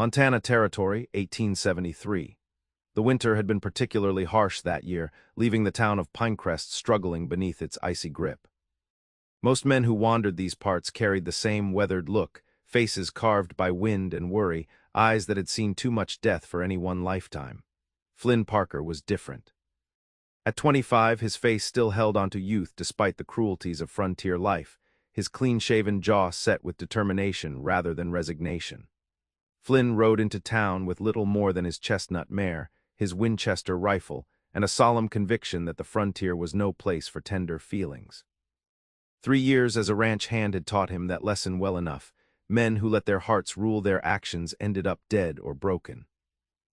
Montana Territory, 1873. The winter had been particularly harsh that year, leaving the town of Pinecrest struggling beneath its icy grip. Most men who wandered these parts carried the same weathered look, faces carved by wind and worry, eyes that had seen too much death for any one lifetime. Flynn Parker was different. At 25, his face still held onto youth despite the cruelties of frontier life, his clean-shaven jaw set with determination rather than resignation. Flynn rode into town with little more than his chestnut mare, his Winchester rifle, and a solemn conviction that the frontier was no place for tender feelings. 3 years as a ranch hand had taught him that lesson well enough. Men who let their hearts rule their actions ended up dead or broken.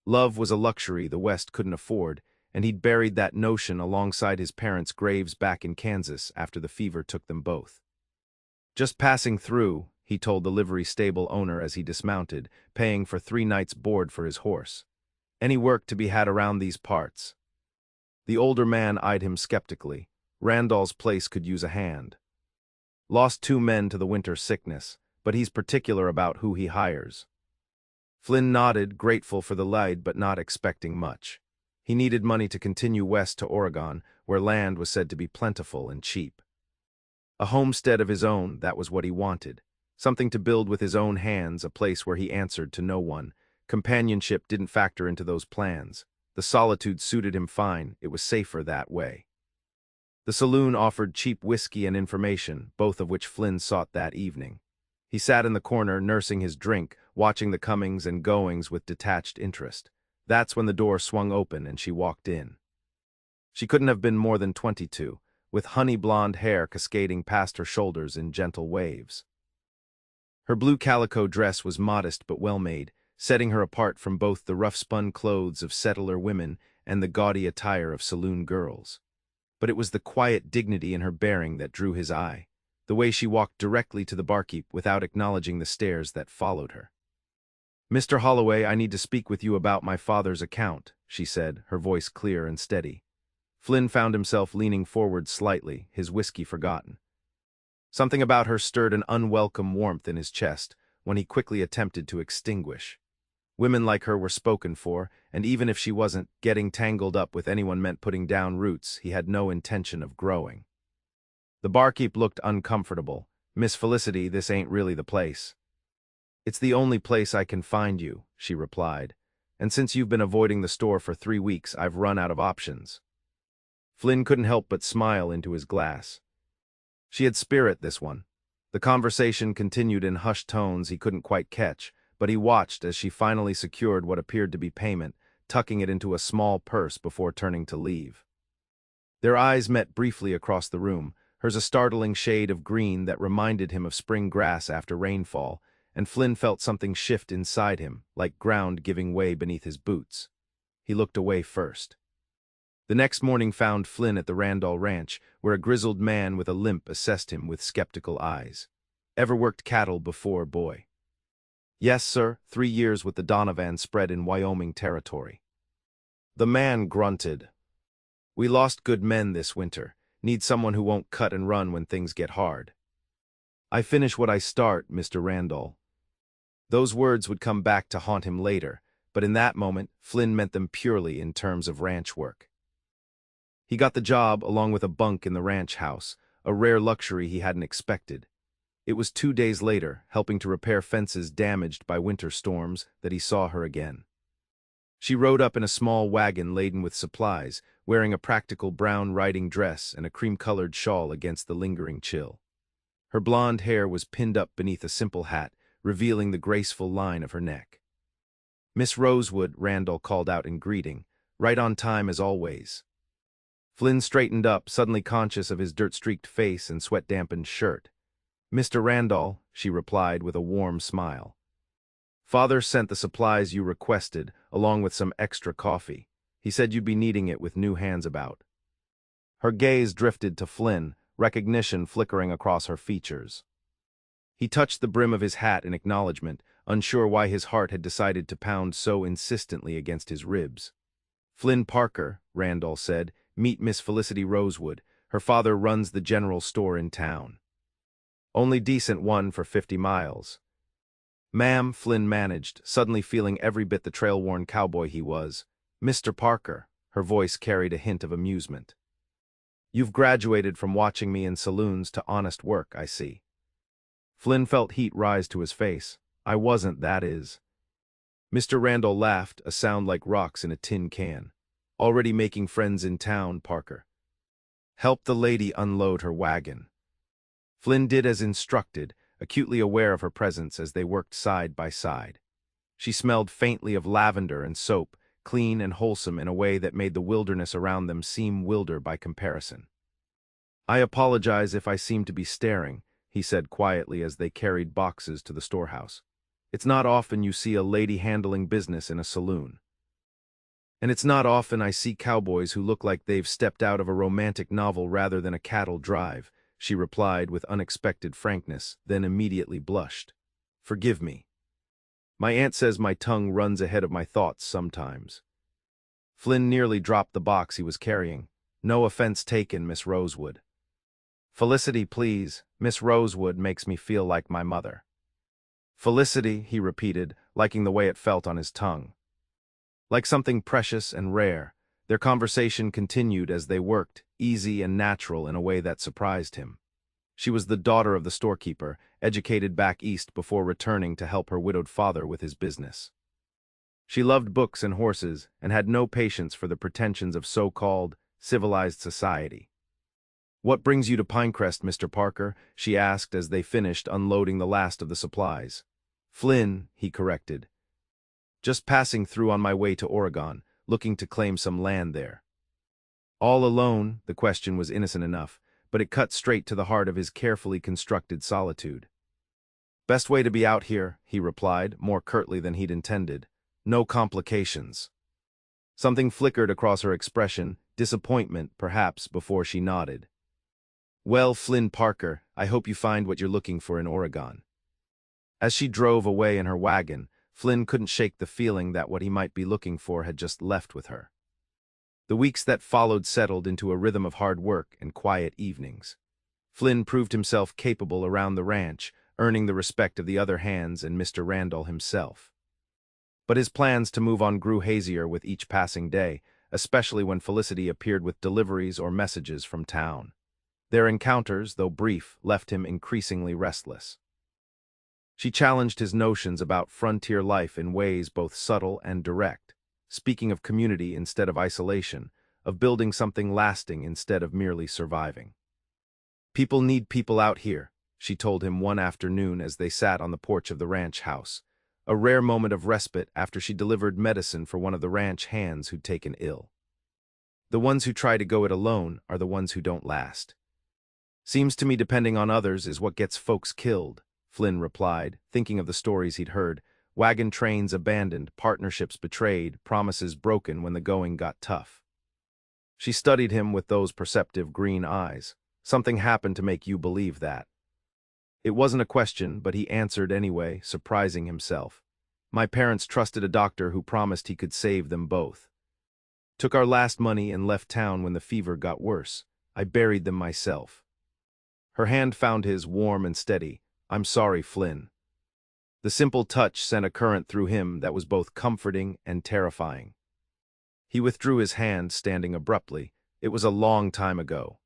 Love was a luxury the West couldn't afford, and he'd buried that notion alongside his parents' graves back in Kansas after the fever took them both. Just passing through, he told the livery stable owner as he dismounted, paying for 3 nights' board for his horse. Any work to be had around these parts? The older man eyed him skeptically. Randall's place could use a hand. Lost 2 men to the winter sickness, but he's particular about who he hires. Flynn nodded, grateful for the lead but not expecting much. He needed money to continue west to Oregon, where land was said to be plentiful and cheap. A homestead of his own, that was what he wanted. Something to build with his own hands, a place where he answered to no one. Companionship didn't factor into those plans. The solitude suited him fine, it was safer that way. The saloon offered cheap whiskey and information, both of which Flynn sought that evening. He sat in the corner, nursing his drink, watching the comings and goings with detached interest. That's when the door swung open and she walked in. She couldn't have been more than 22, with honey-blonde hair cascading past her shoulders in gentle waves. Her blue calico dress was modest but well-made, setting her apart from both the rough-spun clothes of settler women and the gaudy attire of saloon girls. But it was the quiet dignity in her bearing that drew his eye, the way she walked directly to the barkeep without acknowledging the stares that followed her. "Mr. Holloway, I need to speak with you about my father's account," she said, her voice clear and steady. Flynn found himself leaning forward slightly, his whiskey forgotten. Something about her stirred an unwelcome warmth in his chest, when he quickly attempted to extinguish. Women like her were spoken for, and even if she wasn't, getting tangled up with anyone meant putting down roots he had no intention of growing. The barkeep looked uncomfortable. "Miss Felicity, this ain't really the place." "It's the only place I can find you," she replied, "and since you've been avoiding the store for 3 weeks, I've run out of options." Flynn couldn't help but smile into his glass. She had spirit, this one. The conversation continued in hushed tones he couldn't quite catch, but he watched as she finally secured what appeared to be payment, tucking it into a small purse before turning to leave. Their eyes met briefly across the room, hers a startling shade of green that reminded him of spring grass after rainfall, and Flynn felt something shift inside him, like ground giving way beneath his boots. He looked away first. The next morning found Flynn at the Randall Ranch, where a grizzled man with a limp assessed him with skeptical eyes. "Ever worked cattle before, boy?" "Yes, sir, 3 years with the Donovan spread in Wyoming Territory." The man grunted. "We lost good men this winter. Need someone who won't cut and run when things get hard." "I finish what I start, Mr. Randall." Those words would come back to haunt him later, but in that moment, Flynn meant them purely in terms of ranch work. He got the job along with a bunk in the ranch house, a rare luxury he hadn't expected. It was 2 days later, helping to repair fences damaged by winter storms, that he saw her again. She rode up in a small wagon laden with supplies, wearing a practical brown riding dress and a cream-colored shawl against the lingering chill. Her blonde hair was pinned up beneath a simple hat, revealing the graceful line of her neck. "Miss Rosewood," Randall called out in greeting, "right on time as always." Flynn straightened up, suddenly conscious of his dirt-streaked face and sweat-dampened shirt. "Mr. Randall," she replied with a warm smile. "Father sent the supplies you requested, along with some extra coffee. He said you'd be needing it with new hands about." Her gaze drifted to Flynn, recognition flickering across her features. He touched the brim of his hat in acknowledgement, unsure why his heart had decided to pound so insistently against his ribs. "Flynn Parker," Randall said, "meet Miss Felicity Rosewood. Her father runs the general store in town." "Only decent one for 50 miles. "Ma'am," Flynn managed, suddenly feeling every bit the trail-worn cowboy he was. "Mr. Parker," her voice carried a hint of amusement. "You've graduated from watching me in saloons to honest work, I see." Flynn felt heat rise to his face. "I wasn't, that is." Mr. Randall laughed, a sound like rocks in a tin can. "Already making friends in town, Parker. Help the lady unload her wagon." Flynn did as instructed, acutely aware of her presence as they worked side by side. She smelled faintly of lavender and soap, clean and wholesome in a way that made the wilderness around them seem wilder by comparison. "I apologize if I seem to be staring," he said quietly as they carried boxes to the storehouse. "It's not often you see a lady handling business in a saloon. And it's not often I see cowboys who look like they've stepped out of a romantic novel rather than a cattle drive," she replied with unexpected frankness, then immediately blushed. "Forgive me. My aunt says my tongue runs ahead of my thoughts sometimes." Flynn nearly dropped the box he was carrying. "No offense taken, Miss Rosewood." "Felicity, please. Miss Rosewood makes me feel like my mother." "Felicity," he repeated, liking the way it felt on his tongue. Like something precious and rare, their conversation continued as they worked, easy and natural in a way that surprised him. She was the daughter of the storekeeper, educated back east before returning to help her widowed father with his business. She loved books and horses and had no patience for the pretensions of so-called civilized society. "What brings you to Pinecrest, Mr. Parker?" she asked as they finished unloading the last of the supplies. "Flynn," he corrected. "Just passing through on my way to Oregon, looking to claim some land there." "All alone?" The question was innocent enough, but it cut straight to the heart of his carefully constructed solitude. "Best way to be out here," he replied, more curtly than he'd intended. "No complications." Something flickered across her expression, disappointment, perhaps, before she nodded. "Well, Flynn Parker, I hope you find what you're looking for in Oregon." As she drove away in her wagon, Flynn couldn't shake the feeling that what he might be looking for had just left with her. The weeks that followed settled into a rhythm of hard work and quiet evenings. Flynn proved himself capable around the ranch, earning the respect of the other hands and Mr. Randall himself. But his plans to move on grew hazier with each passing day, especially when Felicity appeared with deliveries or messages from town. Their encounters, though brief, left him increasingly restless. She challenged his notions about frontier life in ways both subtle and direct, speaking of community instead of isolation, of building something lasting instead of merely surviving. "People need people out here," she told him one afternoon as they sat on the porch of the ranch house, a rare moment of respite after she delivered medicine for one of the ranch hands who'd taken ill. "The ones who try to go it alone are the ones who don't last. Seems to me depending on others is what gets folks killed," Flynn replied, thinking of the stories he'd heard. Wagon trains abandoned, partnerships betrayed, promises broken when the going got tough. She studied him with those perceptive green eyes. "Something happened to make you believe that." It wasn't a question, but he answered anyway, surprising himself. "My parents trusted a doctor who promised he could save them both. Took our last money and left town when the fever got worse. I buried them myself." Her hand found his, warm and steady. "I'm sorry, Flynn." The simple touch sent a current through him that was both comforting and terrifying. He withdrew his hand, standing abruptly. It was a long time ago.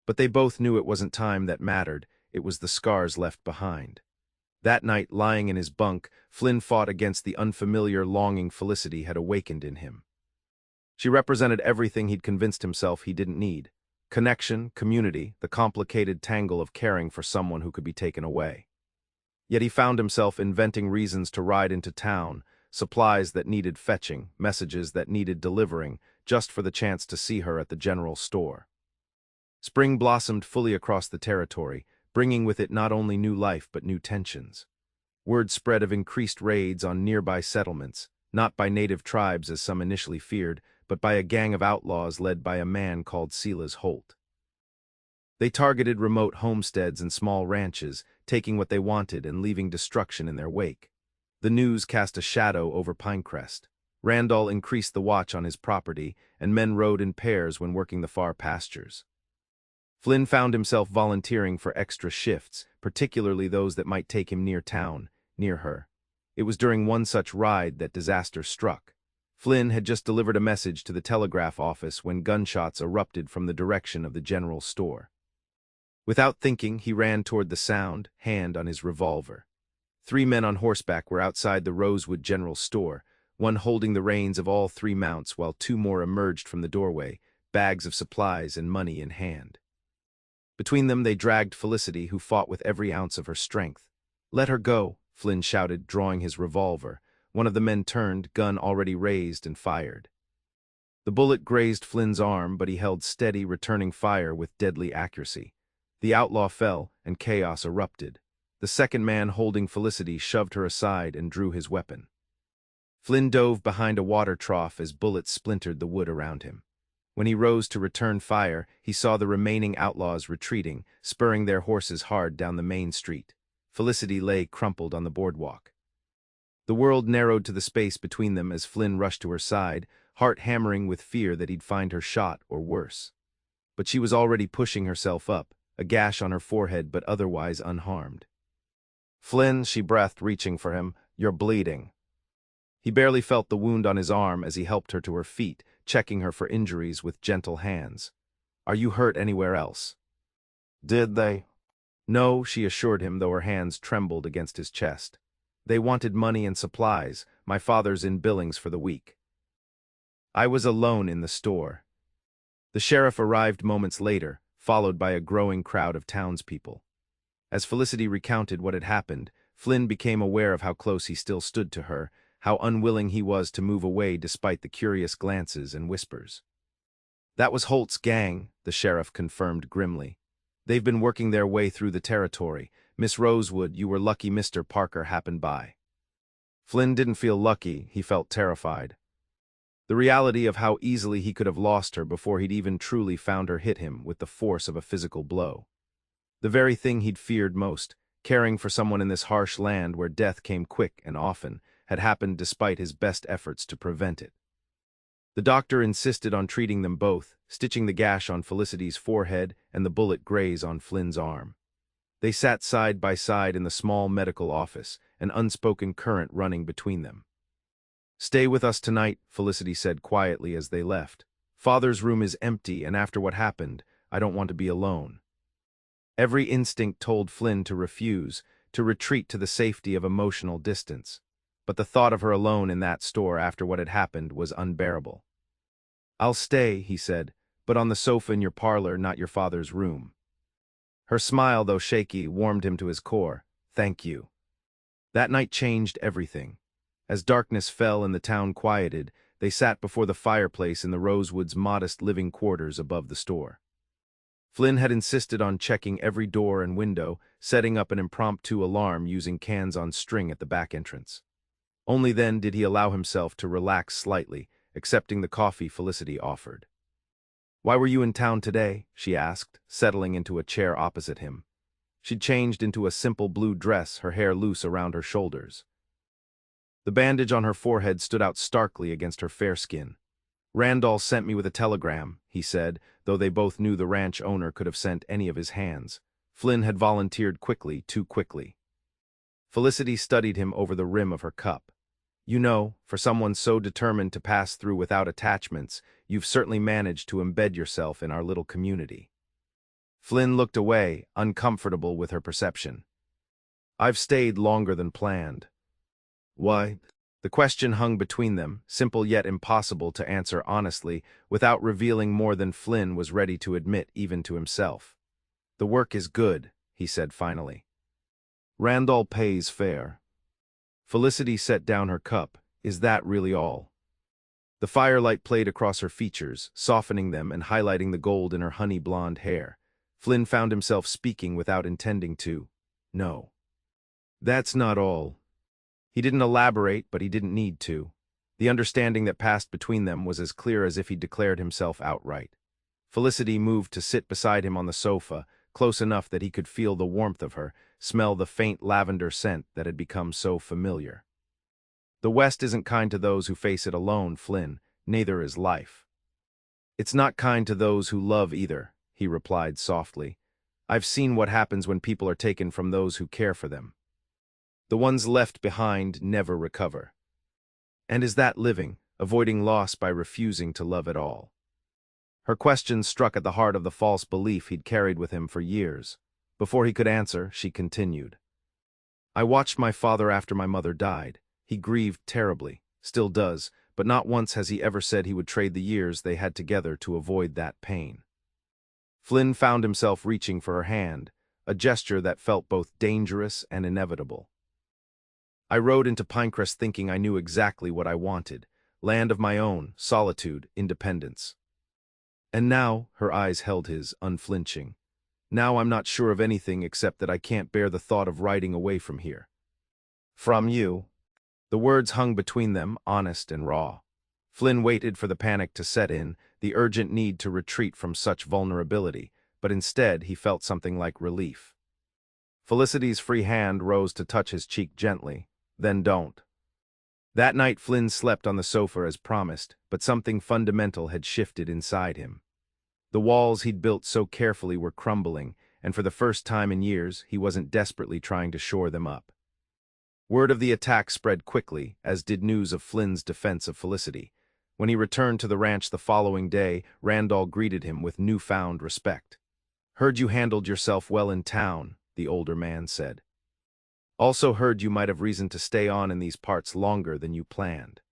But they both knew it wasn't time that mattered, it was the scars left behind. That night, lying in his bunk, Flynn fought against the unfamiliar longing Felicity had awakened in him. She represented everything he'd convinced himself he didn't need: connection, community, the complicated tangle of caring for someone who could be taken away. Yet he found himself inventing reasons to ride into town, supplies that needed fetching, messages that needed delivering, just for the chance to see her at the general store. Spring blossomed fully across the territory, bringing with it not only new life but new tensions. Word spread of increased raids on nearby settlements, not by native tribes as some initially feared, but by a gang of outlaws led by a man called Silas Holt. They targeted remote homesteads and small ranches, taking what they wanted and leaving destruction in their wake. The news cast a shadow over Pinecrest. Randall increased the watch on his property, and men rode in pairs when working the far pastures. Flynn found himself volunteering for extra shifts, particularly those that might take him near town, near her. It was during one such ride that disaster struck. Flynn had just delivered a message to the telegraph office when gunshots erupted from the direction of the general store. Without thinking, he ran toward the sound, hand on his revolver. 3 men on horseback were outside the Rosewood general store, one holding the reins of all 3 mounts while 2 more emerged from the doorway, bags of supplies and money in hand. Between them they dragged Felicity, who fought with every ounce of her strength. "Let her go," Flynn shouted, drawing his revolver. One of the men turned, gun already raised, and fired. The bullet grazed Flynn's arm, but he held steady, returning fire with deadly accuracy. The outlaw fell, and chaos erupted. The second man holding Felicity shoved her aside and drew his weapon. Flynn dove behind a water trough as bullets splintered the wood around him. When he rose to return fire, he saw the remaining outlaws retreating, spurring their horses hard down the main street. Felicity lay crumpled on the boardwalk. The world narrowed to the space between them as Flynn rushed to her side, heart hammering with fear that he'd find her shot or worse. But she was already pushing herself up, a gash on her forehead but otherwise unharmed. "Flynn," she breathed, reaching for him, "you're bleeding." He barely felt the wound on his arm as he helped her to her feet, checking her for injuries with gentle hands. "Are you hurt anywhere else?" "Did they?" "No," she assured him, though her hands trembled against his chest. "They wanted money and supplies. My father's in Billings for the week." I was alone in the store. The sheriff arrived moments later, followed by a growing crowd of townspeople. As Felicity recounted what had happened, Flynn became aware of how close he still stood to her, how unwilling he was to move away despite the curious glances and whispers. "That was Holt's gang," the sheriff confirmed grimly. "They've been working their way through the territory. Miss Rosewood, you were lucky Mr. Parker happened by." Flynn didn't feel lucky, he felt terrified. The reality of how easily he could have lost her before he'd even truly found her hit him with the force of a physical blow. The very thing he'd feared most, caring for someone in this harsh land where death came quick and often, had happened despite his best efforts to prevent it. The doctor insisted on treating them both, stitching the gash on Felicity's forehead and the bullet graze on Flynn's arm. They sat side by side in the small medical office, an unspoken current running between them. "Stay with us tonight," Felicity said quietly as they left. "Father's room is empty, and after what happened, I don't want to be alone." Every instinct told Flynn to refuse, to retreat to the safety of emotional distance. But the thought of her alone in that store after what had happened was unbearable. "I'll stay," he said, "but on the sofa in your parlor, not your father's room." Her smile, though shaky, warmed him to his core. "Thank you." That night changed everything. As darkness fell and the town quieted, they sat before the fireplace in the Rosewood's modest living quarters above the store. Flynn had insisted on checking every door and window, setting up an impromptu alarm using cans on string at the back entrance. Only then did he allow himself to relax slightly, accepting the coffee Felicity offered. "Why were you in town today?" she asked, settling into a chair opposite him. She'd changed into a simple blue dress, her hair loose around her shoulders. The bandage on her forehead stood out starkly against her fair skin. "Randall sent me with a telegram," he said, though they both knew the ranch owner could have sent any of his hands. Flynn had volunteered quickly, too quickly. Felicity studied him over the rim of her cup. "You know, for someone so determined to pass through without attachments, you've certainly managed to embed yourself in our little community." Flynn looked away, uncomfortable with her perception. "I've stayed longer than planned." "Why?" The question hung between them, simple yet impossible to answer honestly, without revealing more than Flynn was ready to admit even to himself. "The work is good," he said finally. "Randall pays fair." Felicity set down her cup. "Is that really all?" The firelight played across her features, softening them and highlighting the gold in her honey-blonde hair. Flynn found himself speaking without intending to. "No. That's not all." He didn't elaborate, but he didn't need to. The understanding that passed between them was as clear as if he declared himself outright. Felicity moved to sit beside him on the sofa, close enough that he could feel the warmth of her, smell the faint lavender scent that had become so familiar. "The West isn't kind to those who face it alone, Flynn. Neither is life." "It's not kind to those who love either," he replied softly. "I've seen what happens when people are taken from those who care for them." The ones left behind never recover. And is that living, avoiding loss by refusing to love at all? Her question struck at the heart of the false belief he'd carried with him for years. Before he could answer, she continued. I watched my father after my mother died. He grieved terribly, still does, but not once has he ever said he would trade the years they had together to avoid that pain. Flynn found himself reaching for her hand, a gesture that felt both dangerous and inevitable. I rode into Pinecrest thinking I knew exactly what I wanted, land of my own, solitude, independence. And now, her eyes held his, unflinching. Now I'm not sure of anything except that I can't bear the thought of riding away from here. From you. The words hung between them, honest and raw. Flynn waited for the panic to set in, the urgent need to retreat from such vulnerability, but instead he felt something like relief. Felicity's free hand rose to touch his cheek gently. Then don't. That night Flynn slept on the sofa as promised, but something fundamental had shifted inside him. The walls he'd built so carefully were crumbling, and for the first time in years he wasn't desperately trying to shore them up. Word of the attack spread quickly, as did news of Flynn's defense of Felicity. When he returned to the ranch the following day, Randall greeted him with newfound respect. Heard you handled yourself well in town, the older man said. Also heard you might have reason to stay on in these parts longer than you planned.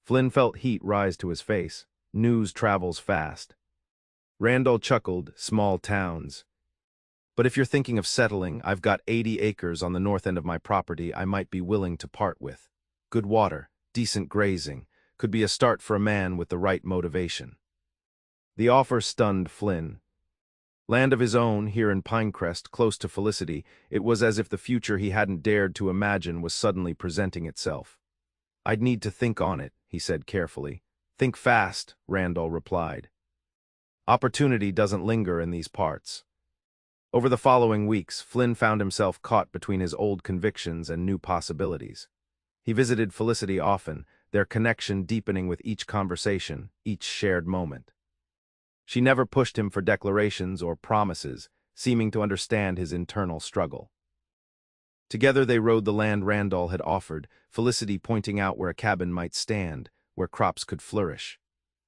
Flynn felt heat rise to his face. News travels fast. Randall chuckled, small towns. But if you're thinking of settling, I've got 80 acres on the north end of my property I might be willing to part with. Good water, decent grazing, could be a start for a man with the right motivation. The offer stunned Flynn. Land of his own, here in Pinecrest, close to Felicity, it was as if the future he hadn't dared to imagine was suddenly presenting itself. I'd need to think on it, he said carefully. Think fast, Randall replied. Opportunity doesn't linger in these parts. Over the following weeks, Flynn found himself caught between his old convictions and new possibilities. He visited Felicity often, their connection deepening with each conversation, each shared moment. She never pushed him for declarations or promises, seeming to understand his internal struggle. Together they rode the land Randall had offered, Felicity pointing out where a cabin might stand, where crops could flourish.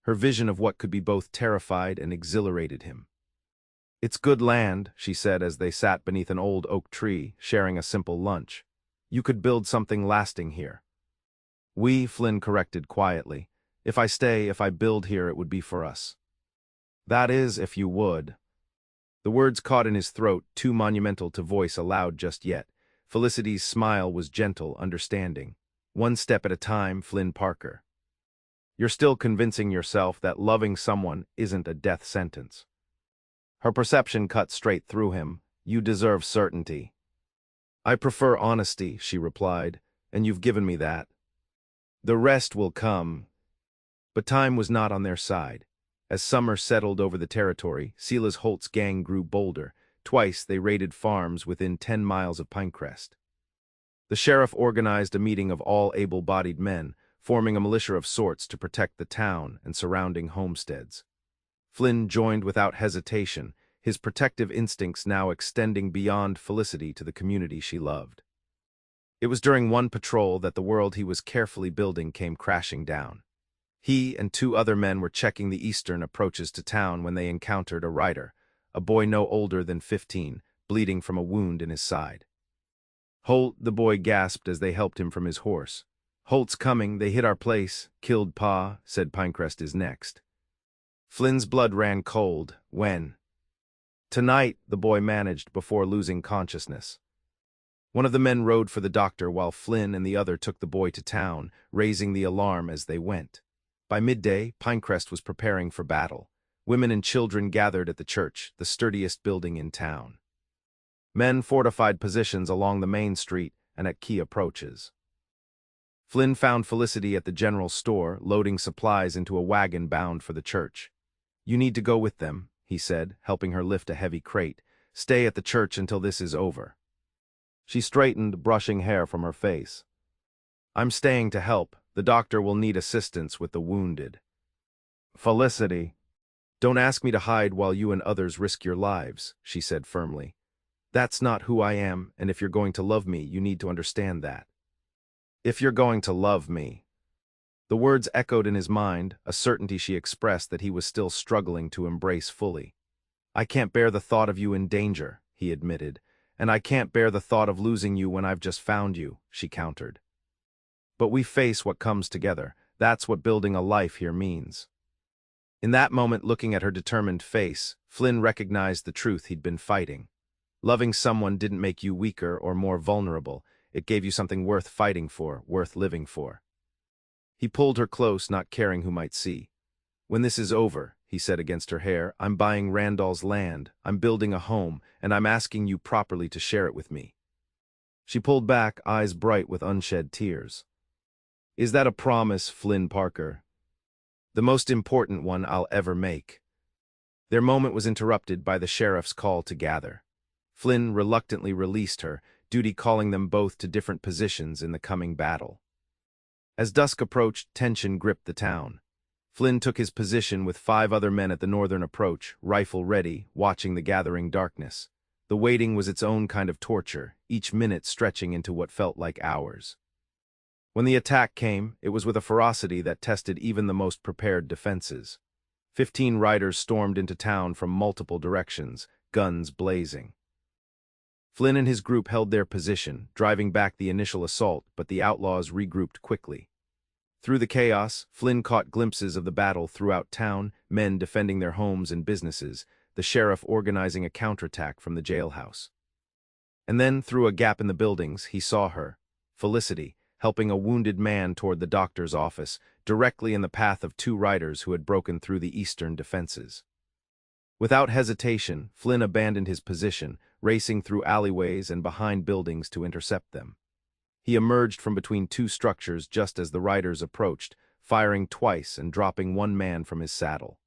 Her vision of what could be both terrified and exhilarated him. It's good land, she said as they sat beneath an old oak tree, sharing a simple lunch. You could build something lasting here. Flynn corrected quietly. If I build here, it would be for us. That is, if you would. The words caught in his throat, too monumental to voice aloud just yet. Felicity's smile was gentle, understanding. One step at a time, Flynn Parker. You're still convincing yourself that loving someone isn't a death sentence. Her perception cut straight through him. You deserve certainty. I prefer honesty, she replied, and you've given me that. The rest will come. But time was not on their side. As summer settled over the territory, Silas Holt's gang grew bolder. Twice they raided farms within 10 miles of Pinecrest. The sheriff organized a meeting of all able-bodied men, forming a militia of sorts to protect the town and surrounding homesteads. Flynn joined without hesitation, his protective instincts now extending beyond Felicity to the community she loved. It was during one patrol that the world he was carefully building came crashing down. He and 2 other men were checking the eastern approaches to town when they encountered a rider, a boy no older than 15, bleeding from a wound in his side. Holt, the boy gasped as they helped him from his horse. Holt's coming, they hit our place, killed Pa, said Pinecrest is next. Flynn's blood ran cold. When? Tonight, the boy managed before losing consciousness. One of the men rode for the doctor while Flynn and the other took the boy to town, raising the alarm as they went. By midday, Pinecrest was preparing for battle. Women and children gathered at the church, the sturdiest building in town. Men fortified positions along the main street and at key approaches. Flynn found Felicity at the general store, loading supplies into a wagon bound for the church. You need to go with them, he said, helping her lift a heavy crate. Stay at the church until this is over. She straightened, brushing hair from her face. I'm staying to help. The doctor will need assistance with the wounded. Felicity. Don't ask me to hide while you and others risk your lives, she said firmly. That's not who I am, and if you're going to love me, you need to understand that. If you're going to love me. The words echoed in his mind, a certainty she expressed that he was still struggling to embrace fully. I can't bear the thought of you in danger, he admitted, and I can't bear the thought of losing you when I've just found you, she countered. But we face what comes together. That's what building a life here means. In that moment, looking at her determined face, Flynn recognized the truth he'd been fighting. Loving someone didn't make you weaker or more vulnerable. It gave you something worth fighting for, worth living for. He pulled her close, not caring who might see. When this is over, he said against her hair, I'm buying Randall's land, I'm building a home, and I'm asking you properly to share it with me. She pulled back, eyes bright with unshed tears. Is that a promise, Flynn Parker? The most important one I'll ever make. Their moment was interrupted by the sheriff's call to gather. Flynn reluctantly released her, duty calling them both to different positions in the coming battle. As dusk approached, tension gripped the town. Flynn took his position with 5 other men at the northern approach, rifle ready, watching the gathering darkness. The waiting was its own kind of torture, each minute stretching into what felt like hours. When the attack came, it was with a ferocity that tested even the most prepared defenses. 15 riders stormed into town from multiple directions, guns blazing. Flynn and his group held their position, driving back the initial assault, but the outlaws regrouped quickly. Through the chaos, Flynn caught glimpses of the battle throughout town, men defending their homes and businesses, the sheriff organizing a counterattack from the jailhouse. And then, through a gap in the buildings, he saw her, Felicity, helping a wounded man toward the doctor's office, directly in the path of 2 riders who had broken through the eastern defenses. Without hesitation, Flynn abandoned his position, racing through alleyways and behind buildings to intercept them. He emerged from between 2 structures just as the riders approached, firing twice and dropping 1 man from his saddle.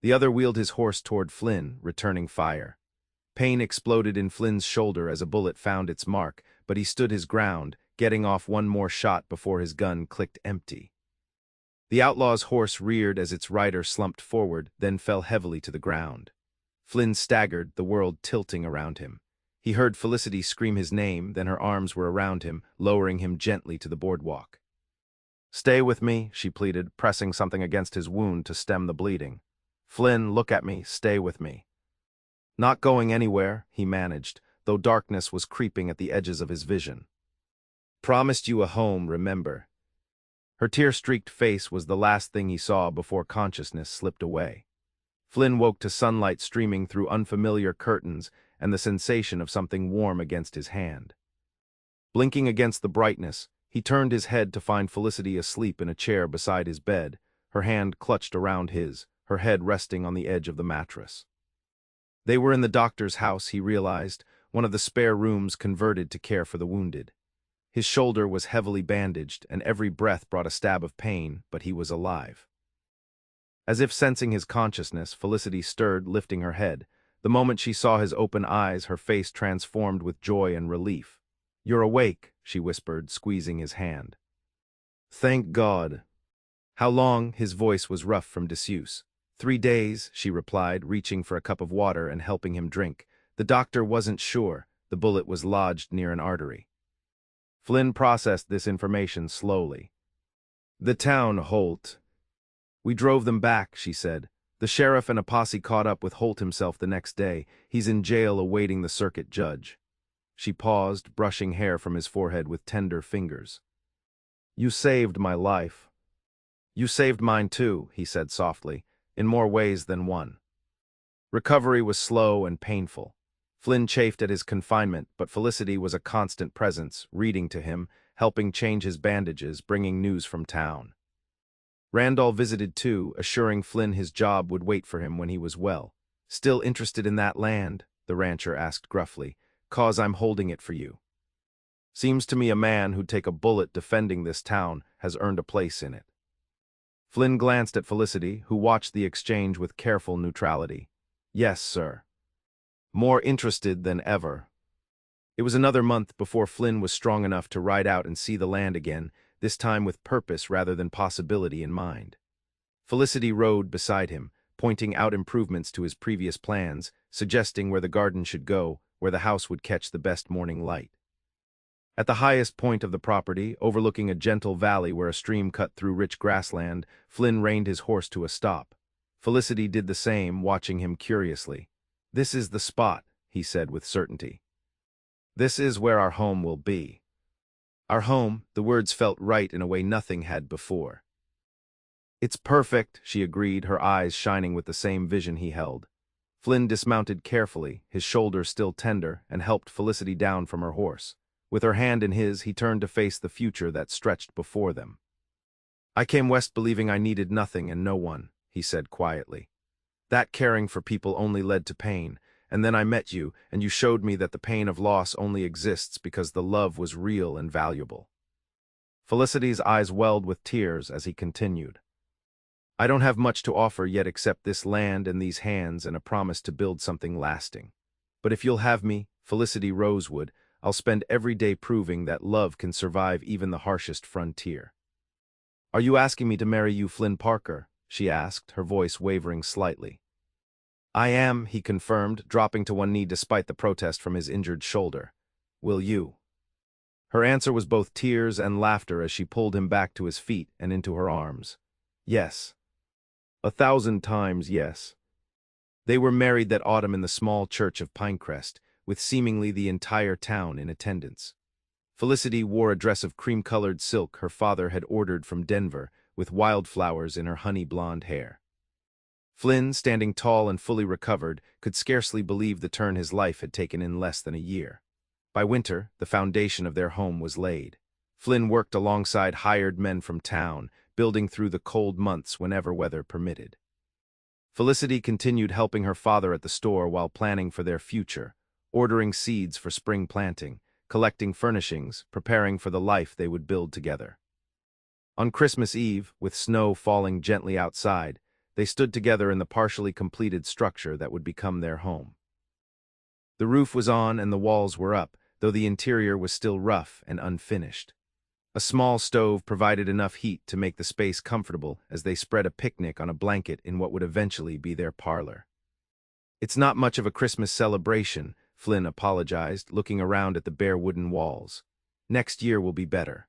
The other wheeled his horse toward Flynn, returning fire. Pain exploded in Flynn's shoulder as a bullet found its mark, but he stood his ground, getting off 1 more shot before his gun clicked empty. The outlaw's horse reared as its rider slumped forward, then fell heavily to the ground. Flynn staggered, the world tilting around him. He heard Felicity scream his name, then her arms were around him, lowering him gently to the boardwalk. Stay with me, she pleaded, pressing something against his wound to stem the bleeding. Flynn, look at me, stay with me. Not going anywhere, he managed, though darkness was creeping at the edges of his vision. Promised you a home, remember. Her tear-streaked face was the last thing he saw before consciousness slipped away. Flynn woke to sunlight streaming through unfamiliar curtains and the sensation of something warm against his hand. Blinking against the brightness, he turned his head to find Felicity asleep in a chair beside his bed, her hand clutched around his, her head resting on the edge of the mattress. They were in the doctor's house, he realized, one of the spare rooms converted to care for the wounded. His shoulder was heavily bandaged, and every breath brought a stab of pain, but he was alive. As if sensing his consciousness, Felicity stirred, lifting her head. The moment she saw his open eyes, her face transformed with joy and relief. You're awake, she whispered, squeezing his hand. Thank God. How long? His voice was rough from disuse. 3 days, she replied, reaching for a cup of water and helping him drink. The doctor wasn't sure. The bullet was lodged near an artery. Flynn processed this information slowly. The town, Holt. We drove them back, she said. The sheriff and a posse caught up with Holt himself the next day. He's in jail awaiting the circuit judge. She paused, brushing hair from his forehead with tender fingers. You saved my life. You saved mine too, he said softly, in more ways than one. Recovery was slow and painful. Flynn chafed at his confinement, but Felicity was a constant presence, reading to him, helping change his bandages, bringing news from town. Randall visited too, assuring Flynn his job would wait for him when he was well. Still interested in that land? The rancher asked gruffly. Cause I'm holding it for you. Seems to me a man who'd take a bullet defending this town has earned a place in it. Flynn glanced at Felicity, who watched the exchange with careful neutrality. Yes, sir. More interested than ever. It was another month before Flynn was strong enough to ride out and see the land again, this time with purpose rather than possibility in mind. Felicity rode beside him, pointing out improvements to his previous plans, suggesting where the garden should go, where the house would catch the best morning light. At the highest point of the property, overlooking a gentle valley where a stream cut through rich grassland, Flynn reined his horse to a stop. Felicity did the same, watching him curiously. "This is the spot," he said with certainty. "This is where our home will be." Our home, the words felt right in a way nothing had before. "It's perfect," she agreed, her eyes shining with the same vision he held. Flynn dismounted carefully, his shoulders still tender, and helped Felicity down from her horse. With her hand in his, he turned to face the future that stretched before them. "I came west believing I needed nothing and no one," he said quietly. "That caring for people only led to pain, and then I met you, and you showed me that the pain of loss only exists because the love was real and valuable." Felicity's eyes welled with tears as he continued. "I don't have much to offer yet except this land and these hands and a promise to build something lasting. But if you'll have me, Felicity Rosewood, I'll spend every day proving that love can survive even the harshest frontier." "Are you asking me to marry you, Flynn Parker?" she asked, her voice wavering slightly. "I am," he confirmed, dropping to one knee despite the protest from his injured shoulder. "Will you?" Her answer was both tears and laughter as she pulled him back to his feet and into her arms. "Yes. 1,000 times yes." They were married that autumn in the small church of Pinecrest, with seemingly the entire town in attendance. Felicity wore a dress of cream-colored silk her father had ordered from Denver, with wildflowers in her honey-blonde hair. Flynn, standing tall and fully recovered, could scarcely believe the turn his life had taken in less than a year. By winter, the foundation of their home was laid. Flynn worked alongside hired men from town, building through the cold months whenever weather permitted. Felicity continued helping her father at the store while planning for their future, ordering seeds for spring planting, collecting furnishings, preparing for the life they would build together. On Christmas Eve, with snow falling gently outside, they stood together in the partially completed structure that would become their home. The roof was on and the walls were up, though the interior was still rough and unfinished. A small stove provided enough heat to make the space comfortable as they spread a picnic on a blanket in what would eventually be their parlor. "It's not much of a Christmas celebration," Flynn apologized, looking around at the bare wooden walls. "Next year will be better."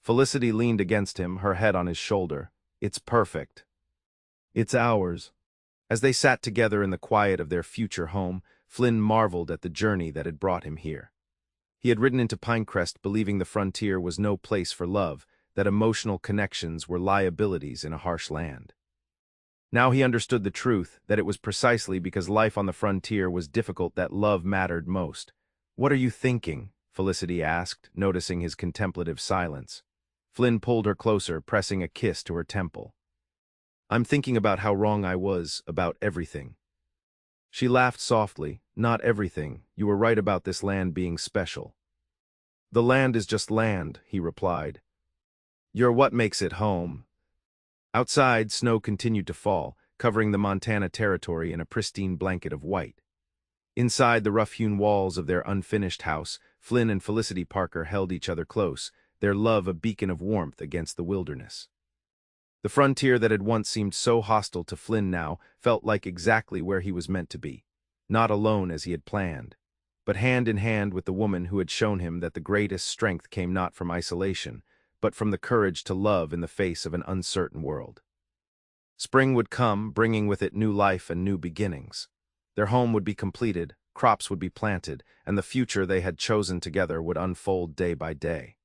Felicity leaned against him, her head on his shoulder. "It's perfect. It's ours." As they sat together in the quiet of their future home, Flynn marveled at the journey that had brought him here. He had ridden into Pinecrest believing the frontier was no place for love, that emotional connections were liabilities in a harsh land. Now he understood the truth, that it was precisely because life on the frontier was difficult that love mattered most. "What are you thinking?" Felicity asked, noticing his contemplative silence. Flynn pulled her closer, pressing a kiss to her temple. "I'm thinking about how wrong I was, about everything." She laughed softly. "Not everything. You were right about this land being special." "The land is just land," he replied. "You're what makes it home." Outside, snow continued to fall, covering the Montana territory in a pristine blanket of white. Inside the rough-hewn walls of their unfinished house, Flynn and Felicity Parker held each other close, their love a beacon of warmth against the wilderness. The frontier that had once seemed so hostile to Flynn now felt like exactly where he was meant to be, not alone as he had planned, but hand in hand with the woman who had shown him that the greatest strength came not from isolation, but from the courage to love in the face of an uncertain world. Spring would come, bringing with it new life and new beginnings. Their home would be completed, crops would be planted, and the future they had chosen together would unfold day by day.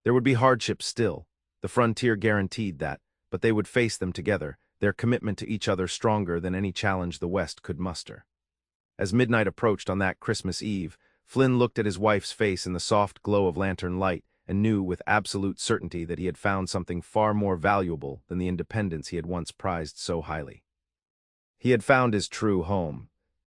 There would be hardships still. The frontier guaranteed that, but they would face them together, their commitment to each other stronger than any challenge the West could muster. As midnight approached on that Christmas Eve, Flynn looked at his wife's face in the soft glow of lantern light and knew with absolute certainty that he had found something far more valuable than the independence he had once prized so highly. He had found his true home,